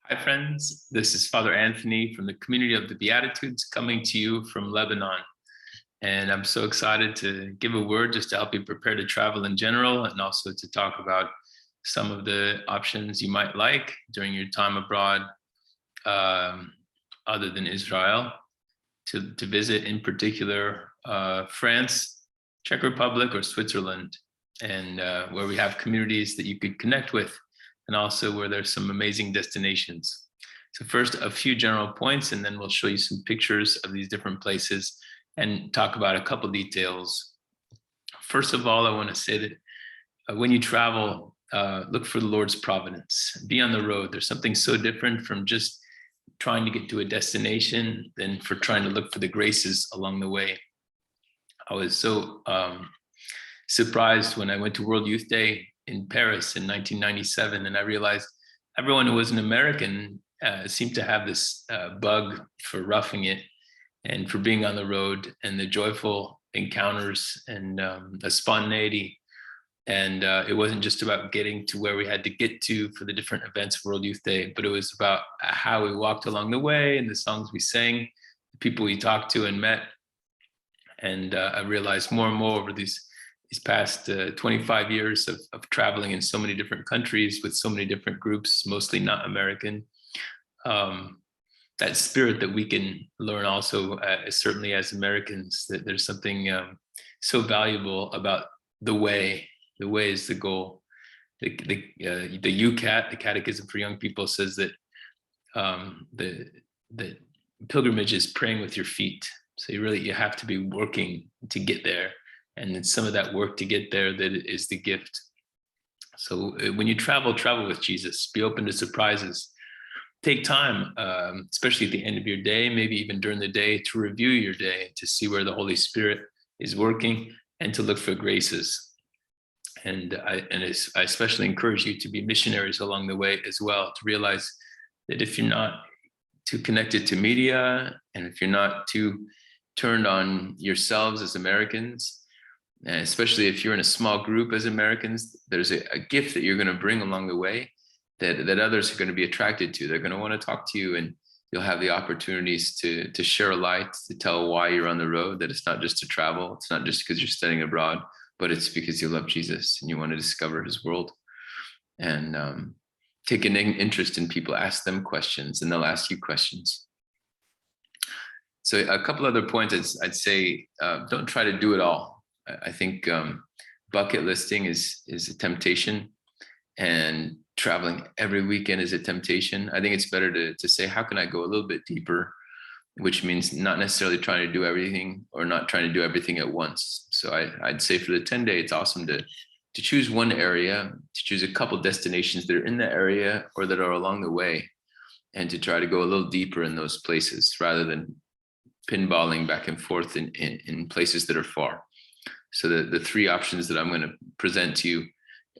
Hi, friends. This is Father Anthony from the Community of the Beatitudes coming to you from Lebanon. And I'm so excited to give a word just to help you prepare to travel in general and also to talk about some of the options you might like during your time abroad, other than Israel, to visit in particular France, Czech Republic, or Switzerland, and where we have communities that you could connect with, and also where there's some amazing destinations. So first, a few general points, and then we'll show you some pictures of these different places and talk about a couple details. First of all, I want to say that when you travel, look for the Lord's providence. Be on the road. There's something so different from just trying to get to a destination than for trying to look for the graces along the way. I was so surprised when I went to World Youth Day in Paris in 1997, and I realized everyone who was an American seemed to have this bug for roughing it and for being on the road and the joyful encounters and the spontaneity. And it wasn't just about getting to where we had to get to for the different events of World Youth Day, but it was about how we walked along the way and the songs we sang, the people we talked to and met. And I realized more and more over these past 25 years of traveling in so many different countries with so many different groups, mostly not American, that spirit that we can learn also, certainly as Americans, that there's something so valuable about the way. The way is the goal. The UCAT, the Catechism for Young People, says that the pilgrimage is praying with your feet. So you have to be working to get there. And it's some of that work to get there that is the gift. So when you travel with Jesus. Be open to surprises. Take time, especially at the end of your day, maybe even during the day, to review your day, to see where the Holy Spirit is working and to look for graces. And I especially encourage you to be missionaries along the way as well, to realize that if you're not too connected to media and if you're not too turned on yourselves as Americans, and especially if you're in a small group as Americans, there's a gift that you're going to bring along the way that others are going to be attracted to. They're going to want to talk to you, and you'll have the opportunities to share a light, to tell why you're on the road, that it's not just to travel. It's not just because you're studying abroad, but it's because you love Jesus and you want to discover his world. And take an interest in people, ask them questions, and they'll ask you questions. So a couple other points I'd say, don't try to do it all. I think bucket listing is a temptation, and traveling every weekend is a temptation. I think it's better to say, how can I go a little bit deeper, which means not necessarily trying to do everything or not trying to do everything at once. So I'd say for the 10-day, it's awesome to choose one area, to choose a couple destinations that are in the area or that are along the way, and to try to go a little deeper in those places rather than pinballing back and forth in places that are far. So the three options that I'm going to present to you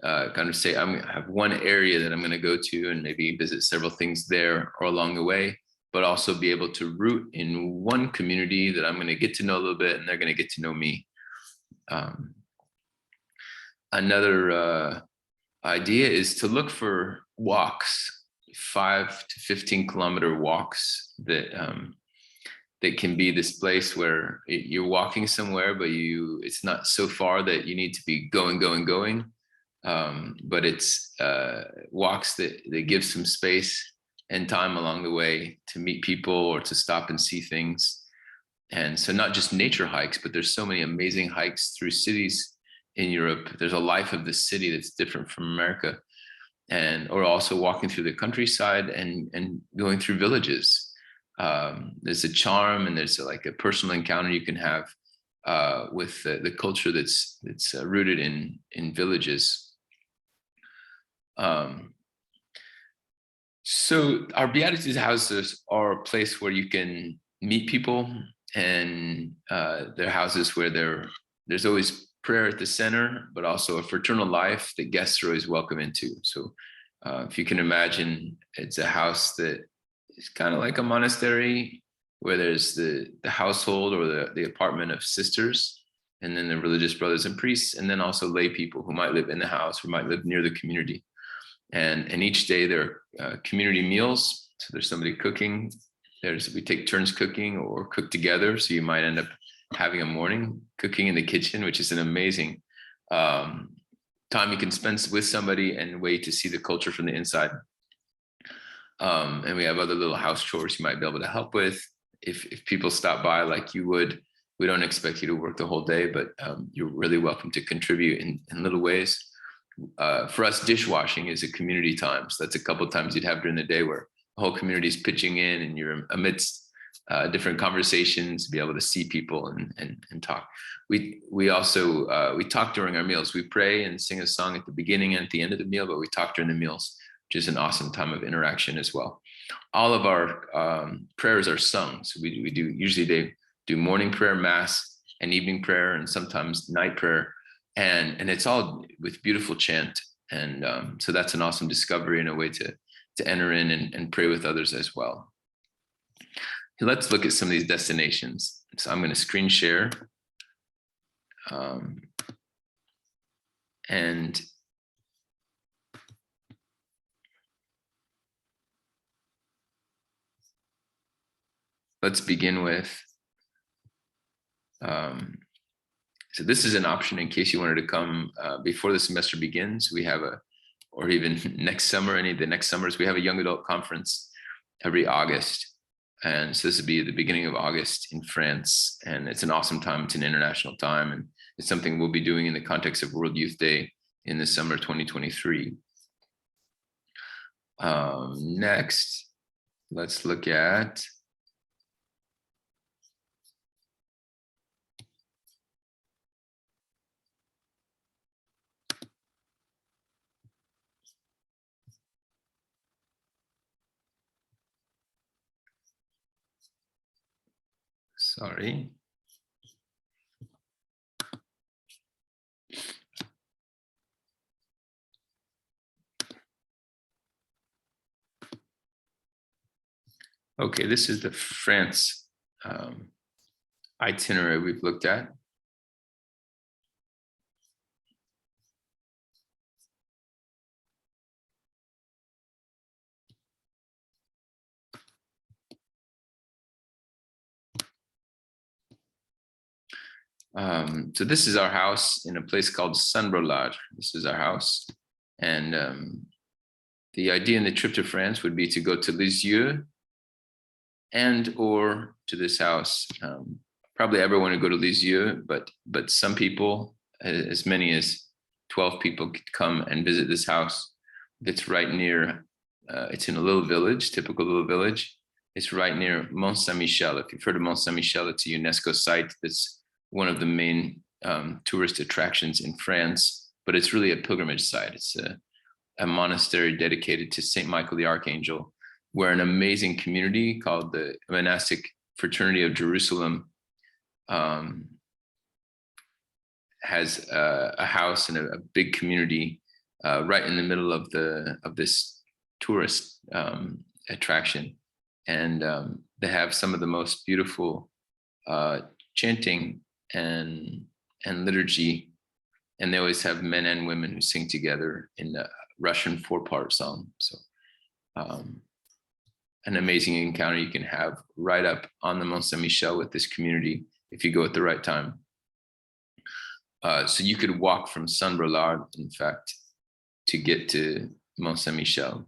kind of say, I'm going to have one area that I'm going to go to and maybe visit several things there or along the way, but also be able to root in one community that I'm going to get to know a little bit, and they're going to get to know me. Another idea is to look for walks, 5 to 15 kilometer walks that can be this place where you're walking somewhere, but it's not so far that you need to be going. But it's walks that give some space and time along the way to meet people or to stop and see things. And so not just nature hikes, but there's so many amazing hikes through cities in Europe. There's a life of the city that's different from America, or also walking through the countryside and going through villages. There's a charm and there's like a personal encounter you can have with the culture that's rooted in villages. So our Beatitudes houses are a place where you can meet people, and they're houses where there's always prayer at the center, but also a fraternal life that guests are always welcome into. So if you can imagine, it's a house that is kind of like a monastery, where there's the household or the apartment of sisters, and then the religious brothers and priests, and then also lay people who might live in the house or might live near the community. And each day there are community meals. So there's somebody cooking. We take turns cooking or cook together. So you might end up having a morning cooking in the kitchen, which is an amazing time you can spend with somebody and way to see the culture from the inside. And we have other little house chores you might be able to help with. If people stop by like you would, we don't expect you to work the whole day, but you're really welcome to contribute in little ways. For us, dishwashing is a community time. So that's a couple of times you'd have during the day where the whole community is pitching in and you're amidst different conversations, be able to see people and talk. We also, we talk during our meals. We pray and sing a song at the beginning and at the end of the meal, but we talk during the meals, which is an awesome time of interaction as well. All of our prayers are sung. So we do, usually they do morning prayer, mass, and evening prayer, and sometimes night prayer. And it's all with beautiful chant. And so that's an awesome discovery and a way to enter in and pray with others as well. Let's look at some of these destinations. So I'm going to screen share. And let's begin with, so this is an option in case you wanted to come before the semester begins. We have or even next summer, any of the next summers, we have a young adult conference every August. And so this would be the beginning of August in France. And it's an awesome time. It's an international time. And it's something we'll be doing in the context of World Youth Day in the summer 2023. Next, let's look at sorry. Okay, this is the France itinerary we've looked at. So this is our house in a place called Saint-Brolard. This is our house. And the idea in the trip to France would be to go to Lisieux and or to this house. Probably everyone would go to Lisieux, but some people, as many as 12 people, could come and visit this house. It's right near, it's in a little village, typical little village. It's right near Mont Saint-Michel. If you've heard of Mont Saint-Michel, it's a UNESCO site that's one of the main tourist attractions in France, but it's really a pilgrimage site. It's a monastery dedicated to Saint Michael the Archangel, where an amazing community called the Monastic Fraternity of Jerusalem has a house and a big community right in the middle of this tourist attraction. And they have some of the most beautiful chanting and liturgy, and they always have men and women who sing together in the Russian 4-part psalm. So an amazing encounter you can have right up on the Mont Saint-Michel with this community if you go at the right time. So you could walk from Saint-Brolard, in fact, to get to Mont Saint-Michel.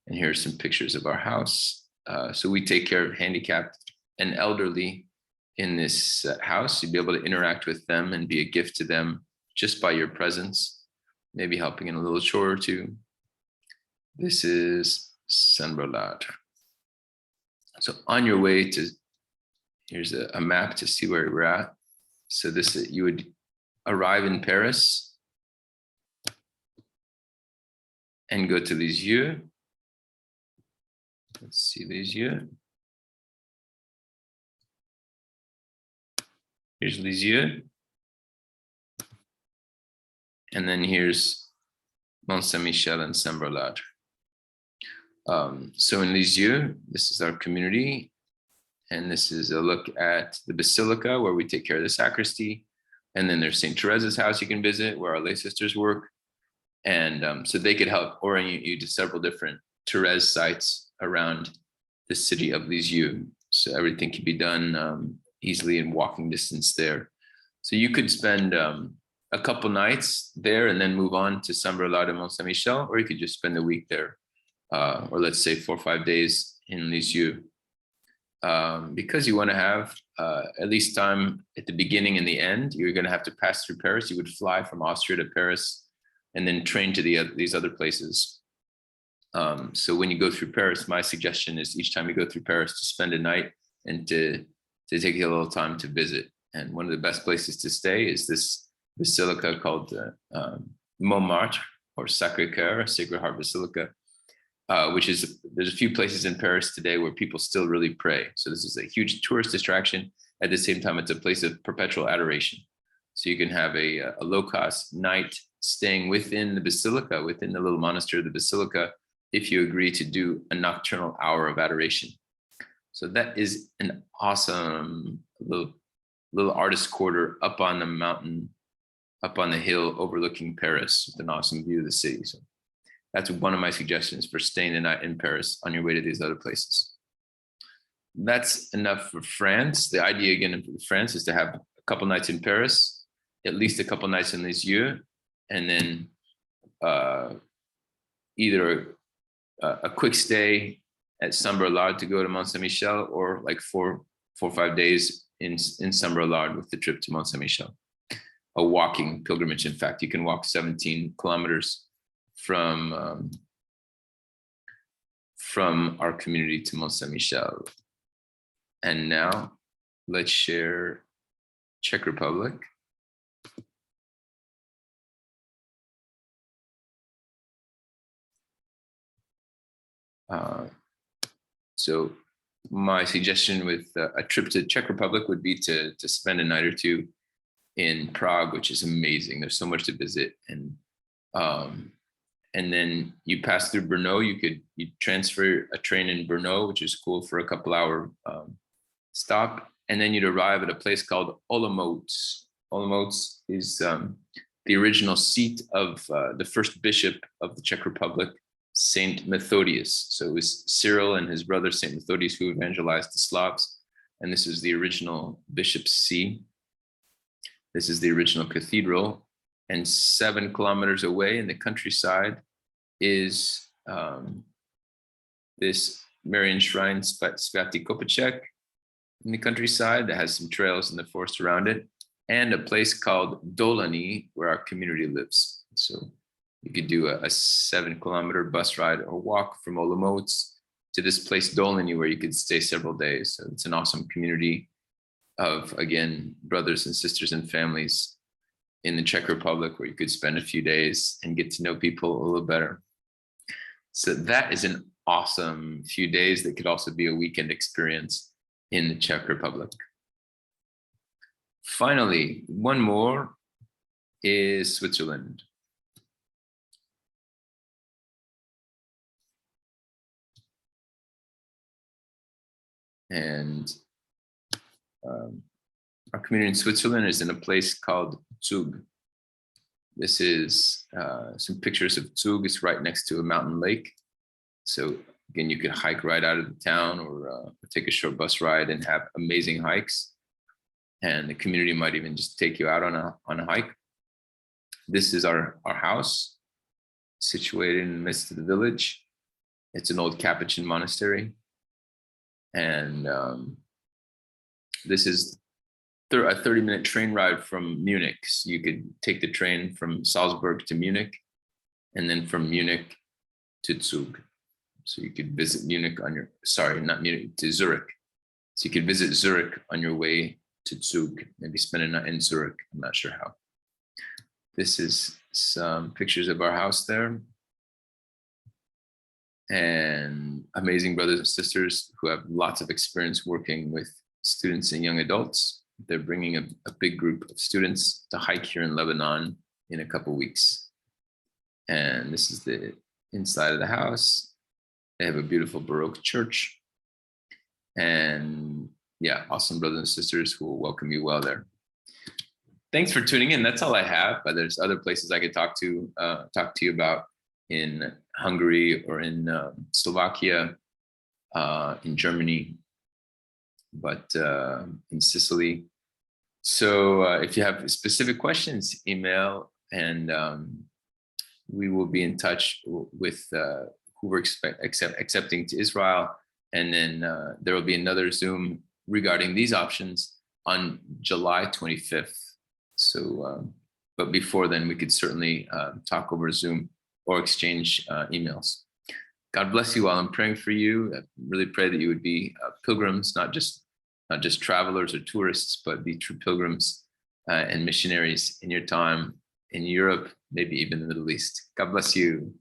And here are some pictures of our house. So we take care of handicapped and elderly in this house. You'd be able to interact with them and be a gift to them just by your presence, maybe helping in a little chore or two. This is Saint-Brolard. So on your way to, here's a map to see where we're at. So this, you would arrive in Paris and go to Lisieux. Let's see, Lisieux. Here's Lisieux. And then here's Mont Saint-Michel and Saint-Brolard. So in Lisieux, this is our community. And this is a look at the Basilica where we take care of the sacristy. And then there's St. Teresa's house you can visit where our lay sisters work. And so they could help orient you to several different Therese sites around the city of Lisieux. So everything can be done easily in walking distance there. So you could spend a couple nights there and then move on to Saint-Brelard de Mont-Saint-Michel, or you could just spend a week there, or let's say 4 or 5 days in Lisieux. Because you want to have at least time at the beginning and the end, you're going to have to pass through Paris. You would fly from Austria to Paris and then train to these other places. So when you go through Paris, my suggestion is each time you go through Paris to spend a night and to take a little time to visit. And one of the best places to stay is this basilica called Montmartre, or Sacré-Cœur, Sacred Heart Basilica, which is, there's a few places in Paris today where people still really pray. So this is a huge tourist distraction. At the same time, it's a place of perpetual adoration. So you can have a low-cost night staying within the basilica, within the little monastery of the basilica, if you agree to do a nocturnal hour of adoration. So that is an awesome little artist quarter up on the mountain, up on the hill overlooking Paris with an awesome view of the city. So that's one of my suggestions for staying the night in Paris on your way to these other places. That's enough for France. The idea again for France is to have a couple nights in Paris, at least a couple nights in Lisieux, and then either a quick stay at Saint-Brelard to go to Mont-Saint-Michel, or like 4 or 5 days in Saint-Brelard with the trip to Mont-Saint-Michel. A walking pilgrimage. In fact, you can walk 17 kilometers from our community to Mont-Saint-Michel. And now let's share Czech Republic. So my suggestion with a trip to Czech Republic would be to spend a night or two in Prague, which is amazing. There's so much to visit, and then you pass through Brno. You transfer a train in Brno, which is cool, for a couple-hour stop, and then you'd arrive at a place called Olomouc. Olomouc is the original seat of the first bishop of the Czech Republic, Saint Methodius. So it was Cyril and his brother Saint Methodius who evangelized the Slavs, and this is the original bishop's see. This is the original cathedral, and 7 kilometers away in the countryside is this Marian shrine, Svatý Kopeček, in the countryside that has some trails in the forest around it, and a place called Dolany where our community lives. So you could do a 7-kilometer bus ride or walk from Olomouc to this place Dolany where you could stay several days. So it's an awesome community of, again, brothers and sisters and families in the Czech Republic where you could spend a few days and get to know people a little better. So that is an awesome few days that could also be a weekend experience in the Czech Republic. Finally, one more is Switzerland. And our community in Switzerland is in a place called Zug. This is some pictures of Zug. It's right next to a mountain lake. So again, you could hike right out of the town, or take a short bus ride and have amazing hikes. And the community might even just take you out on a hike. This is our house, situated in the midst of the village. It's an old Capuchin monastery. And this is a 30-minute train ride from Munich. So you could take the train from Salzburg to Munich, and then from Munich to Zug. So you could visit Munich on your, sorry, not Munich, to Zurich. So you could visit Zurich on your way to Zug, maybe spend a night in Zurich. I'm not sure how. This is some pictures of our house there. And amazing brothers and sisters who have lots of experience working with students and young adults. They're bringing a big group of students to hike here in Lebanon in a couple weeks. And this is the inside of the house. They have a beautiful Baroque church. And yeah, awesome brothers and sisters who will welcome you well there. Thanks for tuning in. That's all I have. But there's other places I could talk to you about in Hungary or in Slovakia, in Germany, but in Sicily. So if you have specific questions, email, and we will be in touch with who we're accepting to Israel. And then there will be another Zoom regarding these options on July 25th. So, but before then, we could certainly talk over Zoom or exchange emails. God bless you all. I'm praying for you. I really pray that you would be pilgrims, not just travelers or tourists, but be true pilgrims and missionaries in your time in Europe, maybe even the Middle East. God bless you.